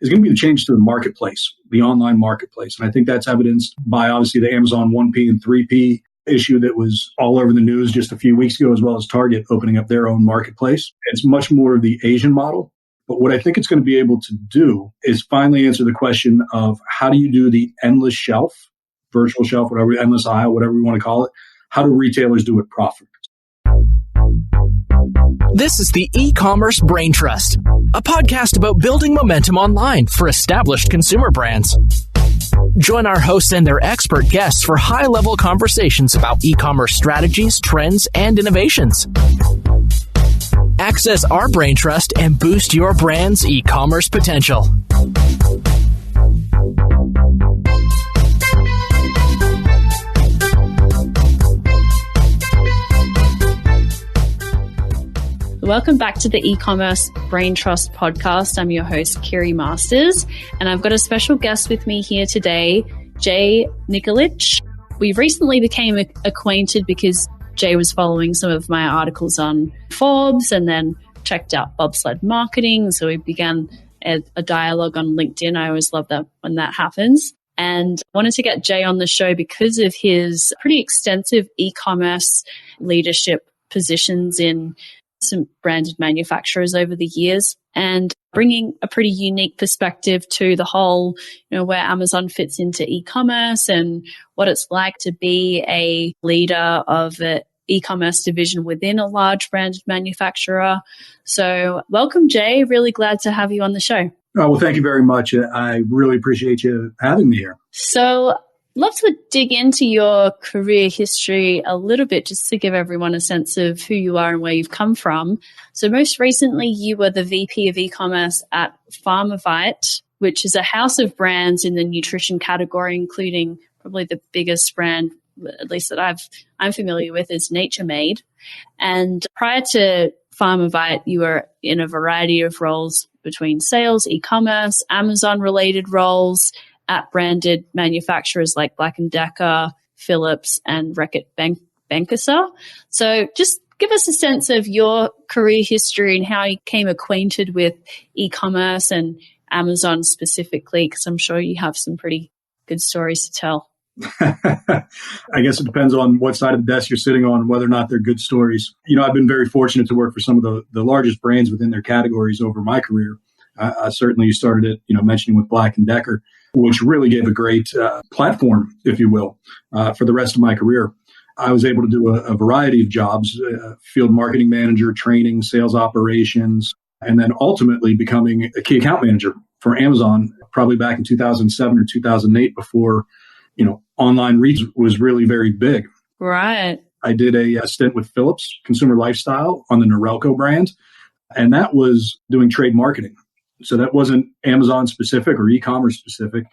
is going to be the change to the marketplace, the online marketplace. And I think that's evidenced by obviously the Amazon 1P and 3P issue that was all over the news just a few weeks ago, as well as Target opening up their own marketplace. It's much more of the Asian model. But what I think it's going to be able to do is finally answer the question of how do you do the endless shelf, virtual shelf, whatever, endless aisle, whatever you want to call it. How do retailers do it profitably? This is the E-commerce Braintrust, a podcast about building momentum online for established consumer brands. Join our hosts and their expert guests for high-level conversations about e-commerce strategies, trends, and innovations. Access our Braintrust and boost your brand's e-commerce potential. Welcome back to the Ecommerce Braintrust podcast. I'm your host, Kiri Masters, and I've got a special guest with me here today, Jay Nikolic. We recently became acquainted because Jay was following some of my articles on Forbes and then checked out Bobsled marketing. So we began a dialogue on LinkedIn. I always love that when that happens. And I wanted to get Jay on the show because of his pretty extensive e-commerce leadership positions in some branded manufacturers over the years and bringing a pretty unique perspective to the whole, where Amazon fits into e-commerce and what it's like to be a leader of an e-commerce division within a large branded manufacturer. So welcome, Jay. Really glad to have you on the show. Oh, well, thank you very much. I really appreciate you having me here. So love to dig into your career history a little bit just to give everyone a sense of who you are and where you've come from. So most recently, you were the VP of e-commerce at Pharmavite, which is a house of brands in the nutrition category, including probably the biggest brand, at least that I'm familiar with, is Nature Made. And prior to Pharmavite, you were in a variety of roles between sales, e-commerce, Amazon-related roles, at branded manufacturers like Black & Decker, Philips, and Reckitt Benckiser. So just give us a sense of your career history and how you became acquainted with e-commerce and Amazon specifically, because I'm sure you have some pretty good stories to tell. I guess it depends on what side of the desk you're sitting on, whether or not they're good stories. I've been very fortunate to work for some of the largest brands within their categories over my career. I certainly started it, mentioning with Black & Decker, which really gave a great platform, if you will, for the rest of my career. I was able to do a variety of jobs, field marketing manager, training, sales operations, and then ultimately becoming a key account manager for Amazon, probably back in 2007 or 2008 before, online reach was really very big. Right. I did a stint with Philips Consumer Lifestyle on the Norelco brand, and that was doing trade marketing. So that wasn't Amazon specific or e-commerce specific.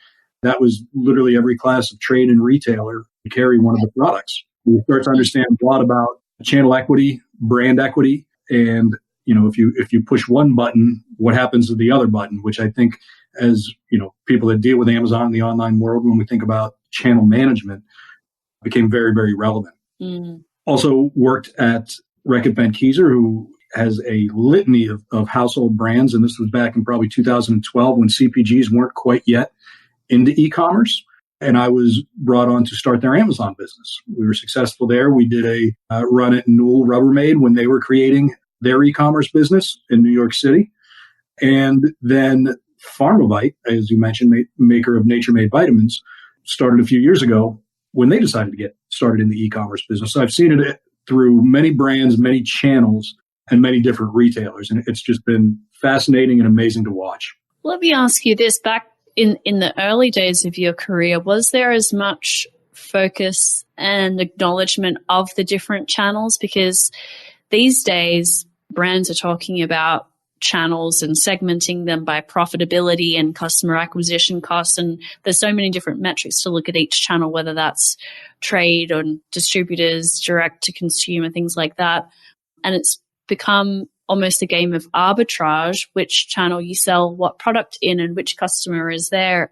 That was literally every class of trade and retailer to carry one of the products. We start to understand a lot about channel equity, brand equity, and if you push one button, what happens to the other button? Which I think, as people that deal with Amazon in the online world, when we think about channel management, became very, very relevant. Mm. Also worked at Reckitt Benckiser, who has a litany of household brands. And this was back in probably 2012 when CPGs weren't quite yet into e-commerce. And I was brought on to start their Amazon business. We were successful there. We did a run at Newell Rubbermaid when they were creating their e-commerce business in New York City. And then Pharmavite, as you mentioned, maker of Nature Made vitamins, started a few years ago when they decided to get started in the e-commerce business. So I've seen it through many brands, many channels, and many different retailers. And it's just been fascinating and amazing to watch. Let me ask you this. Back in the early days of your career, was there as much focus and acknowledgement of the different channels? Because these days, brands are talking about channels and segmenting them by profitability and customer acquisition costs. And there's so many different metrics to look at each channel, whether that's trade or distributors, direct to consumer, things like that. And it's become almost a game of arbitrage, which channel you sell what product in and which customer is there.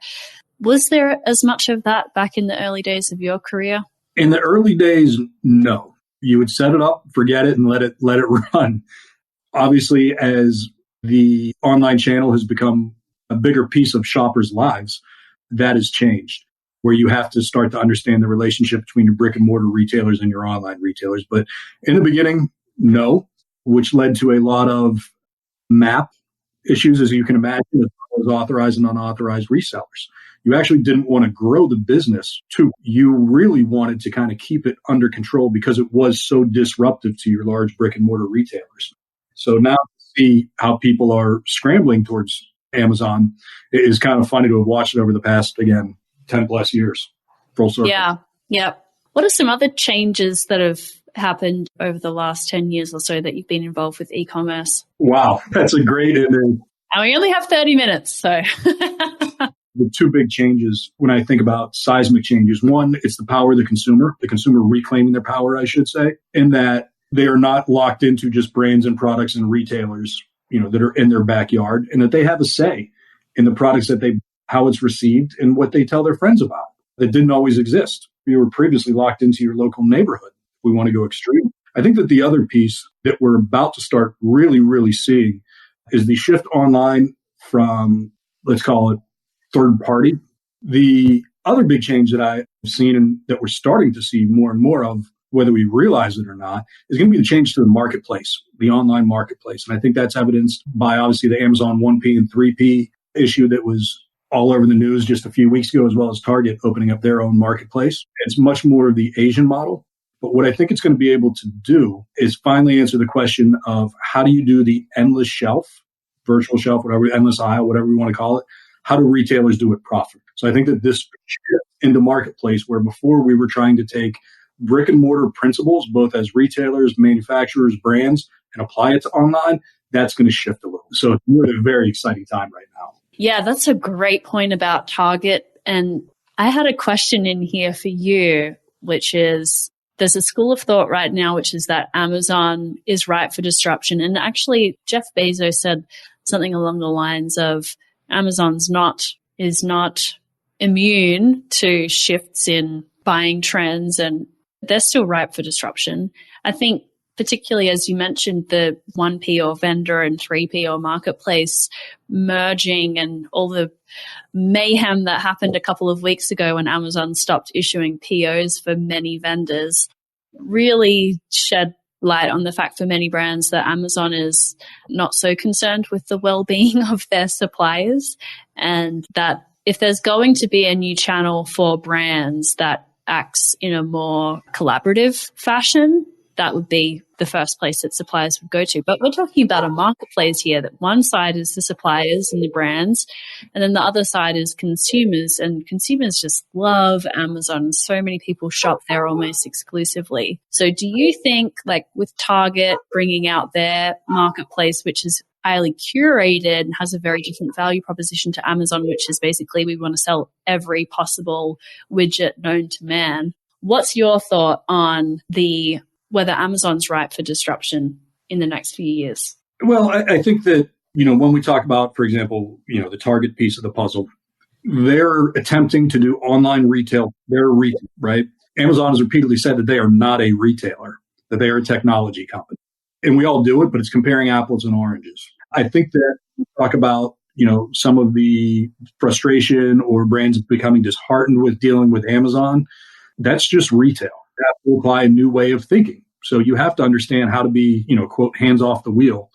Was there as much of that back in the early days of your career? In the early days, no. You would set it up, forget it, and let it run. Obviously, as the online channel has become a bigger piece of shoppers' lives, that has changed, where you have to start to understand the relationship between your brick and mortar retailers and your online retailers. But in the beginning, no, which led to a lot of map issues, as you can imagine, as well as authorized and unauthorized resellers. You actually didn't want to grow the business too. You really wanted to kind of keep it under control because it was so disruptive to your large brick and mortar retailers. So now to see how people are scrambling towards Amazon is kind of funny to have watched it over the past, again, 10 plus years. Full circle. Yeah. Yep. What are some other changes that have happened over the last 10 years or so that you've been involved with e-commerce? Wow, that's a great ending. And we only have 30 minutes, so. The two big changes when I think about seismic changes. One, it's the power of the consumer reclaiming their power, I should say, in that they are not locked into just brands and products and retailers, that are in their backyard, and that they have a say in the products how it's received and what they tell their friends about. That didn't always exist. You were previously locked into your local neighborhood. We want to go extreme. I think that the other piece that we're about to start really, really seeing is the shift online from, let's call it, third party. The other big change that I've seen and that we're starting to see more and more of, whether we realize it or not, is going to be the change to the marketplace, the online marketplace. And I think that's evidenced by obviously the Amazon 1P and 3P issue that was all over the news just a few weeks ago, as well as Target opening up their own marketplace. It's much more of the Asian model. But what I think it's going to be able to do is finally answer the question of how do you do the endless shelf, virtual shelf, whatever, endless aisle, whatever you want to call it. How do retailers do it profitably? So I think that this shift into marketplace, where before we were trying to take brick and mortar principles, both as retailers, manufacturers, brands, and apply it to online, that's going to shift a little. So it's really a very exciting time right now. Yeah, that's a great point about Target. And I had a question in here for you, which is, there's a school of thought right now, which is that Amazon is ripe for disruption. And actually, Jeff Bezos said something along the lines of Amazon is not immune to shifts in buying trends, and they're still ripe for disruption. I think particularly, as you mentioned, the 1P or vendor and 3P or marketplace merging and all the mayhem that happened a couple of weeks ago when Amazon stopped issuing POs for many vendors really shed light on the fact for many brands that Amazon is not so concerned with the well-being of their suppliers, and that if there's going to be a new channel for brands that acts in a more collaborative fashion, that would be the first place that suppliers would go to. But we're talking about a marketplace here, that one side is the suppliers and the brands, and then the other side is consumers. And consumers just love Amazon. So many people shop there almost exclusively. So do you think, like with Target bringing out their marketplace, which is highly curated and has a very different value proposition to Amazon, which is basically we want to sell every possible widget known to man. What's your thought on whether Amazon's ripe for disruption in the next few years? Well, I think that, when we talk about, for example, the Target piece of the puzzle, they're attempting to do online retail. They're a retailer, right? Amazon has repeatedly said that they are not a retailer, that they are a technology company. And we all do it, but it's comparing apples and oranges. I think that we talk about, some of the frustration or brands becoming disheartened with dealing with Amazon. That's just retail. You have to apply a new way of thinking. So you have to understand how to be, quote, hands off the wheel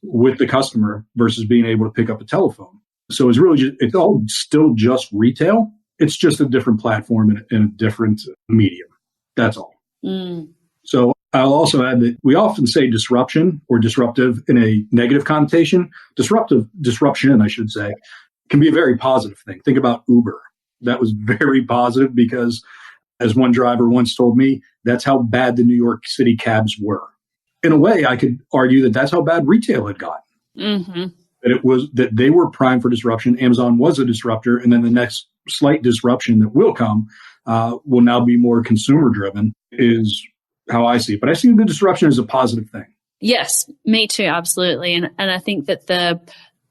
with the customer versus being able to pick up a telephone. So it's really it's all still just retail. It's just a different platform and a different medium. That's all. So I'll also add that we often say disruption or disruptive in a negative connotation. Disruption, I should say, can be a very positive thing. Think about Uber. That was very positive because, as one driver once told me, that's how bad the New York City cabs were. In a way, I could argue that that's how bad retail had gotten. Mm-hmm. That they were primed for disruption. Amazon was a disruptor. And then the next slight disruption that will come will now be more consumer driven, is how I see it. But I see the disruption as a positive thing. Yes, me too. Absolutely. And I think that the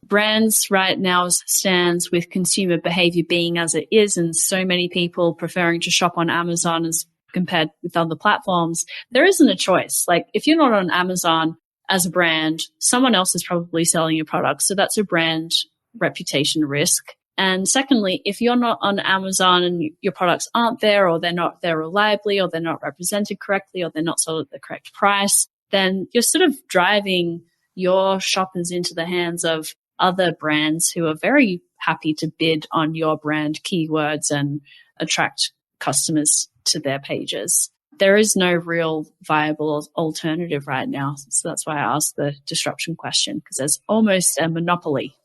brands right now stands with consumer behavior being as it is, and so many people preferring to shop on Amazon as compared with other platforms. There isn't a choice. Like if you're not on Amazon as a brand, someone else is probably selling your product. So that's a brand reputation risk. And secondly, if you're not on Amazon and your products aren't there, or they're not there reliably, or they're not represented correctly, or they're not sold at the correct price, then you're sort of driving your shoppers into the hands of other brands who are very happy to bid on your brand keywords and attract customers to their pages. There is no real viable alternative right now. So that's why I asked the disruption question, because there's almost a monopoly.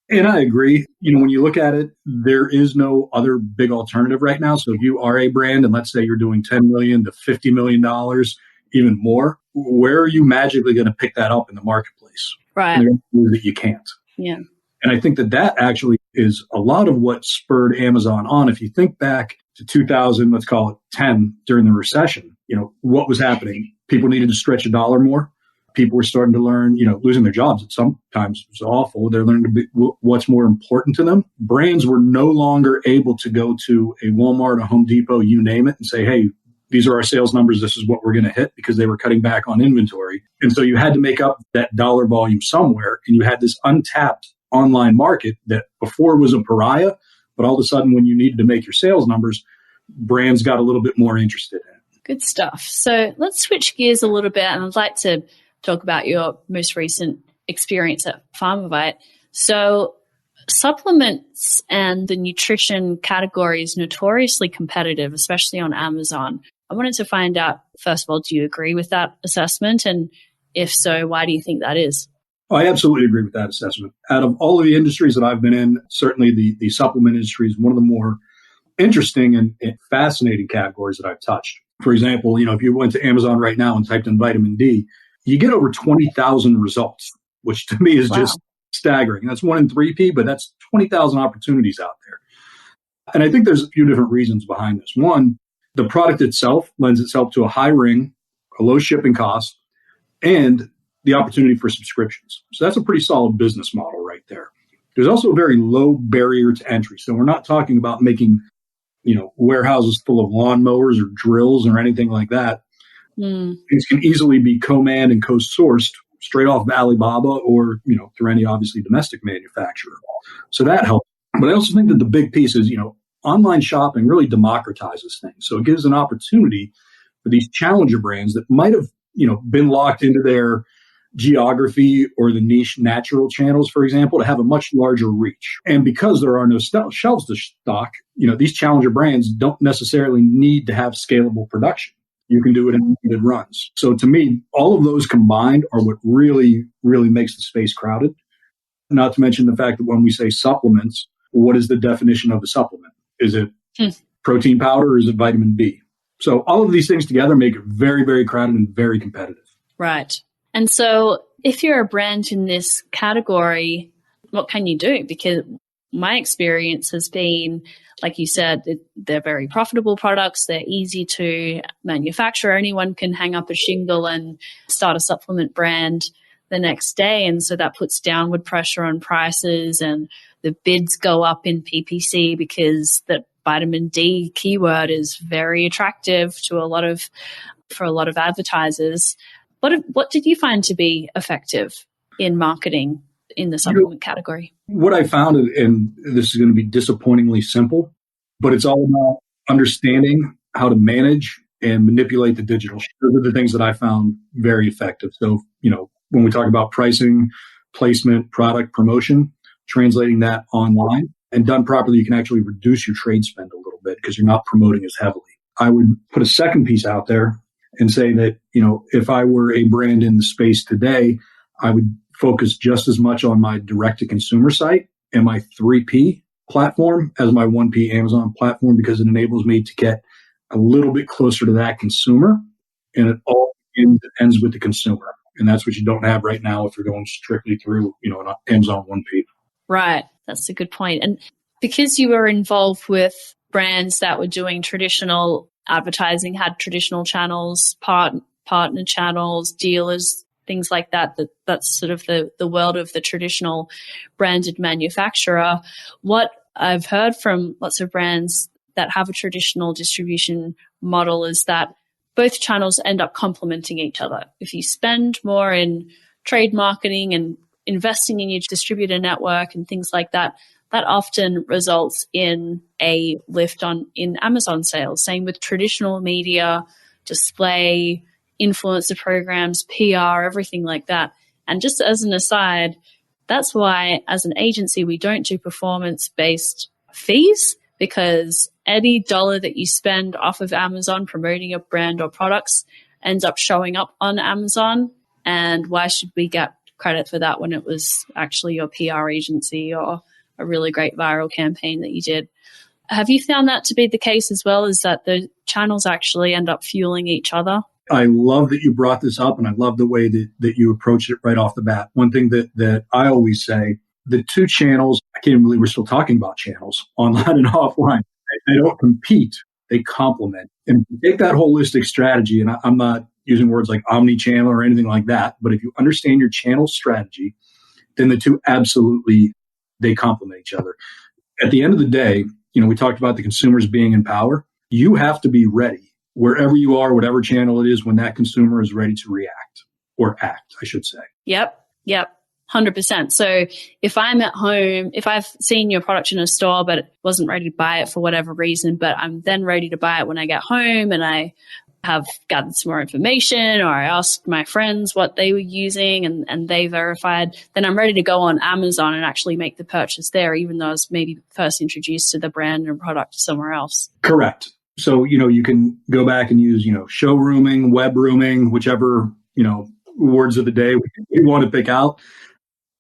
And I agree. When you look at it, there is no other big alternative right now. So if you are a brand and let's say you're doing $10 million to $50 million, even more, where are you magically going to pick that up in the marketplace? Right. And that you can't. Yeah. And I think that actually is a lot of what spurred Amazon on. If you think back to 2000, let's call it 10, during the recession, what was happening? People needed to stretch a dollar more. People were starting to learn, losing their jobs at sometimes was awful. They're learning what's more important to them. Brands were no longer able to go to a Walmart, a Home Depot, you name it, and say, hey, these are our sales numbers. This is what we're going to hit, because they were cutting back on inventory. And so you had to make up that dollar volume somewhere. And you had this untapped online market that before was a pariah, but all of a sudden when you needed to make your sales numbers, brands got a little bit more interested in it. Good stuff. So let's switch gears a little bit, and I'd like to talk about your most recent experience at Pharmavite. So supplements and the nutrition category is notoriously competitive, especially on Amazon. I wanted to find out, first of all, do you agree with that assessment? And if so, why do you think that is? I absolutely agree with that assessment. Out of all of the industries that I've been in, certainly the supplement industry is one of the more interesting and fascinating categories that I've touched. For example, if you went to Amazon right now and typed in vitamin D, you get over 20,000 results, which to me is just staggering. That's 1 in 3P, but that's 20,000 opportunities out there. And I think there's a few different reasons behind this. One, the product itself lends itself to a high ring, a low shipping cost, and the opportunity for subscriptions. So that's a pretty solid business model right there. There's also a very low barrier to entry. So we're not talking about making, warehouses full of lawnmowers or drills or anything like that. Things can easily be co-manned and co-sourced straight off of Alibaba or, through any obviously domestic manufacturer. So that helps. But I also think that the big piece is, online shopping really democratizes things. So it gives an opportunity for these challenger brands that might have, been locked into their geography or the niche natural channels, for example, to have a much larger reach. And because there are no shelves to stock, these challenger brands don't necessarily need to have scalable production. You can do it in limited runs. So to me, all of those combined are what really, really makes the space crowded. Not to mention the fact that when we say supplements, what is the definition of a supplement? Is it protein powder or is it vitamin B? So all of these things together make it very, very crowded and very competitive. Right. And so if you're a brand in this category, what can you do? Because my experience has been, like you said, they're very profitable products. They're easy to manufacture. Anyone can hang up a shingle and start a supplement brand the next day. And so that puts downward pressure on prices, and the bids go up in PPC because that vitamin D keyword is very attractive to for a lot of advertisers. What did you find to be effective in marketing in the supplement category? What I found, and this is going to be disappointingly simple, but it's all about understanding how to manage and manipulate the digital. Those are the things that I found very effective. So, when we talk about pricing, placement, product promotion, translating that online and done properly, you can actually reduce your trade spend a little bit because you're not promoting as heavily. I would put a second piece out there and say that, if I were a brand in the space today, I would focus just as much on my direct-to-consumer site and my 3P platform as my 1P Amazon platform, because it enables me to get a little bit closer to that consumer, and it all ends with the consumer. And that's what you don't have right now if you're going strictly through, an Amazon 1P. Right. That's a good point. And because you were involved with brands that were doing traditional advertising, had traditional channels, partner channels, dealers, things like that, that's sort of the world of the traditional branded manufacturer. What I've heard from lots of brands that have a traditional distribution model is that both channels end up complementing each other. If you spend more in trade marketing and investing in your distributor network and things like that, that often results in a lift in Amazon sales. Same with traditional media, display, influencer programs, PR, everything like that. And just as an aside, that's why as an agency, we don't do performance-based fees, because any dollar that you spend off of Amazon promoting your brand or products ends up showing up on Amazon. And why should we get credit for that when it was actually your PR agency or a really great viral campaign that you did? Have you found that to be the case as well, is that the channels actually end up fueling each other? I love that you brought this up, and I love the way that you approached it right off the bat. One thing that I always say, the two channels, I can't even believe we're still talking about channels, online and offline. They don't compete, they complement. And take that holistic strategy, and I'm not using words like omni-channel or anything like that, but if you understand your channel strategy, then the two absolutely, they complement each other. At the end of the day, we talked about the consumers being in power. You have to be ready wherever you are, whatever channel it is, when that consumer is ready to react or act, I should say. Yep. 100%. So if I'm at home, if I've seen your product in a store, but wasn't ready to buy it for whatever reason, but I'm then ready to buy it when I get home and I have gathered some more information, or I asked my friends what they were using and they verified, then I'm ready to go on Amazon and actually make the purchase there, even though I was maybe first introduced to the brand and product somewhere else. Correct. So, you can go back and use, showrooming, web rooming, whichever, words of the day we want to pick out.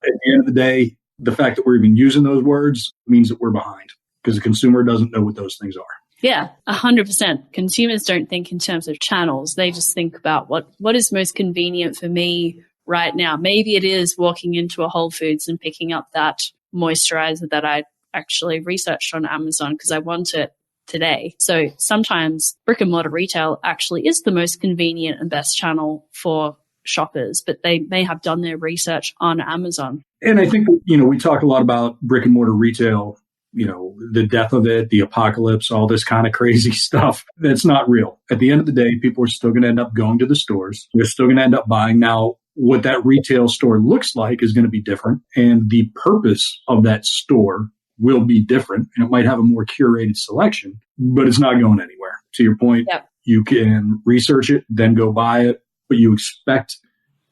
At the end of the day, the fact that we're even using those words means that we're behind, because the consumer doesn't know what those things are. Yeah, 100%. Consumers don't think in terms of channels. They just think about what is most convenient for me right now. Maybe it is walking into a Whole Foods and picking up that moisturizer that I actually researched on Amazon because I want it today. So sometimes brick and mortar retail actually is the most convenient and best channel for shoppers, but they may have done their research on Amazon. And I think, we talk a lot about brick and mortar retail, the death of it, the apocalypse, all this kind of crazy stuff. That's not real. At the end of the day, people are still going to end up going to the stores. They're still going to end up buying. Now, what that retail store looks like is going to be different. And the purpose of that store will be different. And it might have a more curated selection, but it's not going anywhere. To your point, Yep. You can research it, then go buy it. But you expect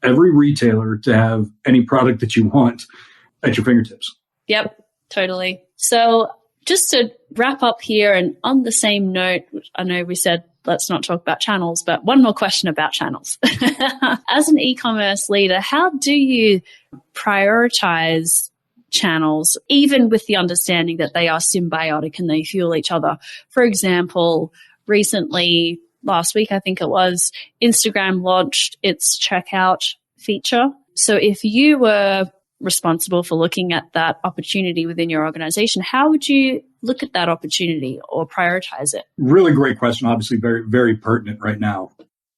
every retailer to have any product that you want at your fingertips. Yep, totally. So just to wrap up here, and on the same note, which I know we said let's not talk about channels, but one more question about channels. As an e-commerce leader, how do you prioritize channels, even with the understanding that they are symbiotic and they fuel each other? For example, recently, last week, I think it was, Instagram launched its checkout feature. So if you were responsible for looking at that opportunity within your organization, how would you look at that opportunity or prioritize it? Really great question. Obviously, very, very pertinent right now.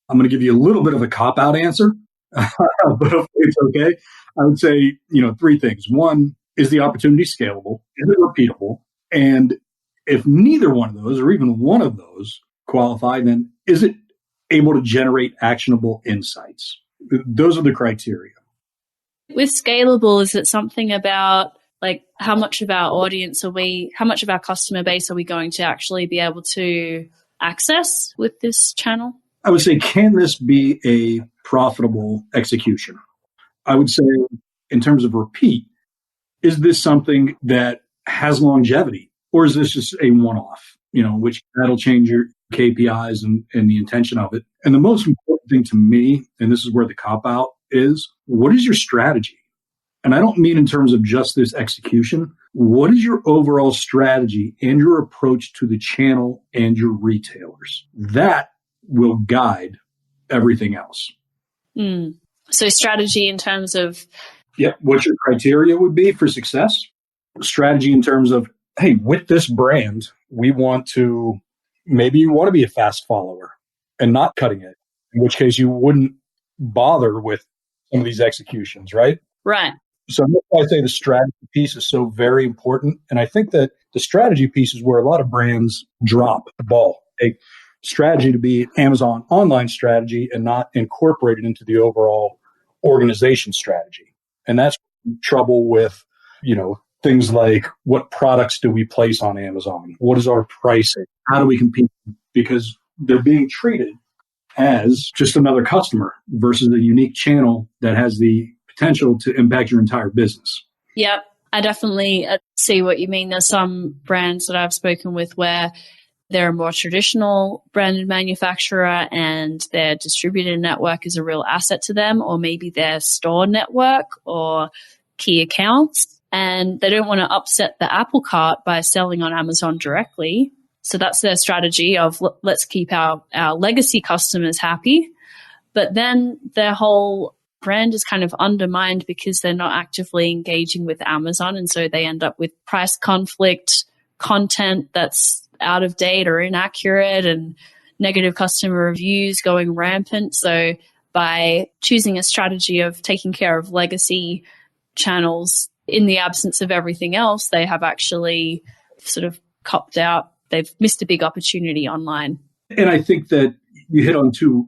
I'm going to give you a little bit of a cop-out answer, but hopefully it's okay. I would say, three things. One, is the opportunity scalable? Is it repeatable? And if neither one of those, or even one of those, qualify, then is it able to generate actionable insights? Those are the criteria. With scalable, is it something about like how much of our audience how much of our customer base are we going to actually be able to access with this channel? I would say, can this be a profitable execution? I would say, in terms of repeat, is this something that has longevity, or is this just a one-off? Which that'll change your KPIs and the intention of it. And the most important thing to me, and this is where the cop-out is, what is your strategy? And I don't mean in terms of just this execution. What is your overall strategy and your approach to the channel and your retailers? That will guide everything else. So strategy in terms of... Yeah, what your criteria would be for success. Strategy in terms of, hey, with this brand, maybe you want to be a fast follower and not cutting it, in which case you wouldn't bother with some of these executions, right? Right. So that's why I say the strategy piece is so very important. And I think that the strategy piece is where a lot of brands drop the ball. Take strategy to be Amazon online strategy and not incorporate it into the overall organization strategy. And that's trouble with, things like what products do we place on Amazon? What is our pricing? How do we compete? Because they're being treated as just another customer versus a unique channel that has the potential to impact your entire business. Yep. I definitely see what you mean. There's some brands that I've spoken with where they're a more traditional branded manufacturer and their distributor network is a real asset to them, or maybe their store network or key accounts. And they don't want to upset the apple cart by selling on Amazon directly. So that's their strategy of let's keep our legacy customers happy. But then their whole brand is kind of undermined because they're not actively engaging with Amazon. And so they end up with price conflict, content that's out of date or inaccurate, and negative customer reviews going rampant. So by choosing a strategy of taking care of legacy channels in the absence of everything else, they have actually sort of copped out. They've missed a big opportunity online. And I think that you hit on two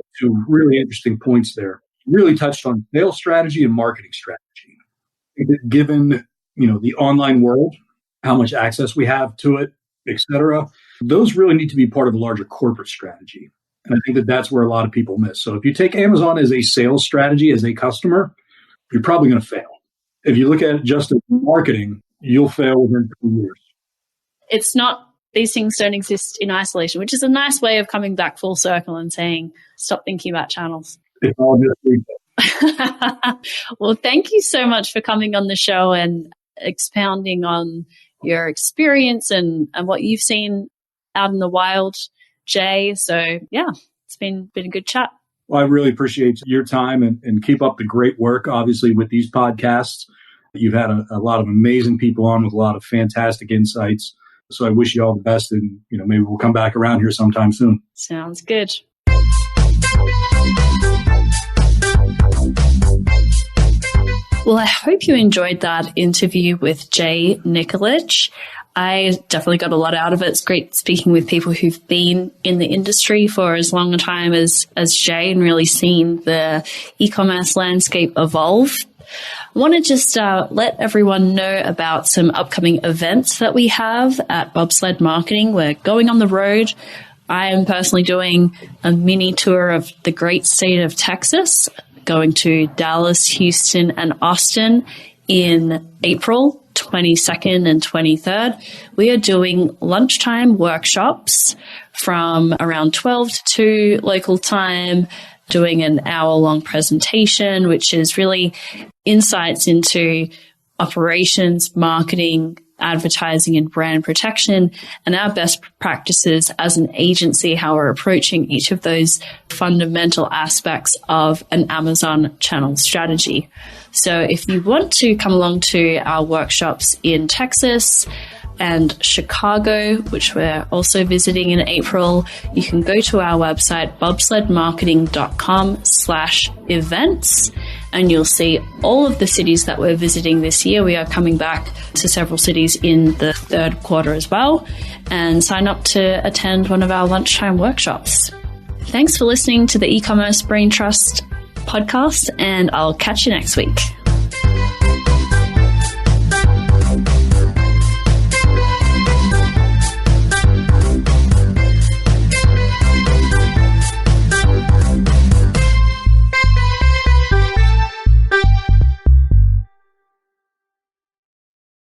really interesting points there. You really touched on sales strategy and marketing strategy. I think that given, the online world, how much access we have to it, et cetera, those really need to be part of a larger corporate strategy. And I think that that's where a lot of people miss. So if you take Amazon as a sales strategy, as a customer, you're probably going to fail. If you look at it just as marketing, you'll fail within 2 years. It's not, these things don't exist in isolation, which is a nice way of coming back full circle and saying, stop thinking about channels. It's all just retail. Well, thank you so much for coming on the show and expounding on your experience and what you've seen out in the wild, Jay. So yeah, it's been a good chat. Well, I really appreciate your time and keep up the great work, obviously, with these podcasts. You've had a lot of amazing people on with a lot of fantastic insights. So I wish you all the best, and maybe we'll come back around here sometime soon. Sounds good. Well, I hope you enjoyed that interview with Jay Nikolic. I definitely got a lot out of it. It's great speaking with people who've been in the industry for as long a time as Jay and really seen the e-commerce landscape evolve. I want to just let everyone know about some upcoming events that we have at Bobsled Marketing. We're going on the road. I am personally doing a mini tour of the great state of Texas, going to Dallas, Houston, and Austin in April 22nd and 23rd. We are doing lunchtime workshops from around 12 to 2 local time, doing an hour-long presentation, which is really insights into operations, marketing, advertising, and brand protection, and our best practices as an agency, how we're approaching each of those fundamental aspects of an Amazon channel strategy. So if you want to come along to our workshops in Texas and Chicago, which we're also visiting in April, you can go to our website, bobsledmarketing.com/events, and you'll see all of the cities that we're visiting this year. We are coming back to several cities in the third quarter as well, and sign up to attend one of our lunchtime workshops. Thanks for listening to the E-Commerce Braintrust podcast, and I'll catch you next week.